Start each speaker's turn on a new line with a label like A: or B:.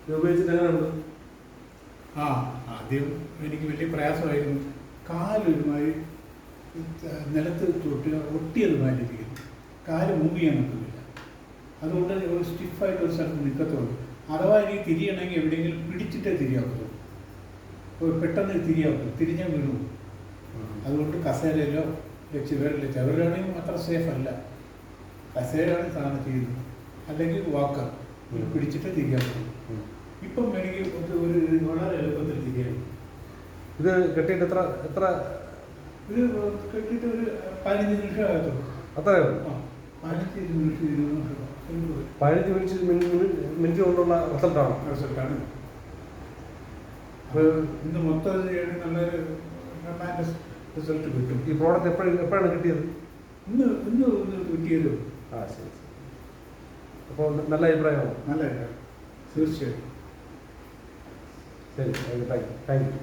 A: ഇത് ഉപയോഗിച്ചിട്ട് എങ്ങനെയുണ്ട്?
B: ആ ആദ്യം എനിക്ക് വലിയ പ്രയാസമായിരുന്നു. കാലൊരുമാതിരി നിലത്ത് ഒട്ടിയതുമായിട്ടിരിക്കുന്നു. കാല് മൂവ് ചെയ്യാൻ നിൽക്കുന്നില്ല. അതുകൊണ്ട് ഒരു സ്റ്റിഫായിട്ട് ഒരു സ്ഥലത്ത് നിൽക്കത്തുള്ളൂ. അഥവാ എനിക്ക് തിരിയണമെങ്കിൽ എവിടെയെങ്കിലും പിടിച്ചിട്ടേ തിരിയാവുള്ളൂ. പെട്ടെന്ന് തിരിയാവുള്ളൂ, തിരിഞ്ഞാൽ വീണു. അതുകൊണ്ട് കസേരയിലോ ചവരിലാണെങ്കിൽ അത്ര സേഫ് അല്ല. കസേരയാണ് സാധനം ചെയ്യുന്നത്, അല്ലെങ്കിൽ വാക്കർ പിടിച്ചിട്ട് തിരിയാവുള്ളൂ. ഇപ്പം എനിക്ക് ഒരു വളരെ എളുപ്പത്തിൽ തിരിയാണ്.
A: ഇത് കെട്ടിയിട്ട് എത്ര
B: ഇത് കെട്ടിയിട്ട് ഒരു 15 നിമിഷം ആകത്തുള്ളൂ.
A: അത്രയോ?
B: 15 നിമിഷം 20 നിമിഷം
A: 15 മിനിറ്റ് കൊണ്ടുള്ള
B: റിസൾട്ടാണ്. ഇന്ന് മൊത്തം നല്ലൊരു റിസൾട്ട് കിട്ടും.
A: ഈ പ്രോഡക്റ്റ് എപ്പോഴാണ് കിട്ടിയത്?
B: ഇന്ന് കിട്ടിയത്.
A: ശരി. അപ്പോൾ നല്ല അഭിപ്രായമാണോ?
B: നല്ല അഭിപ്രായം, തീർച്ചയായും.
A: ശരി, താങ്ക് യു.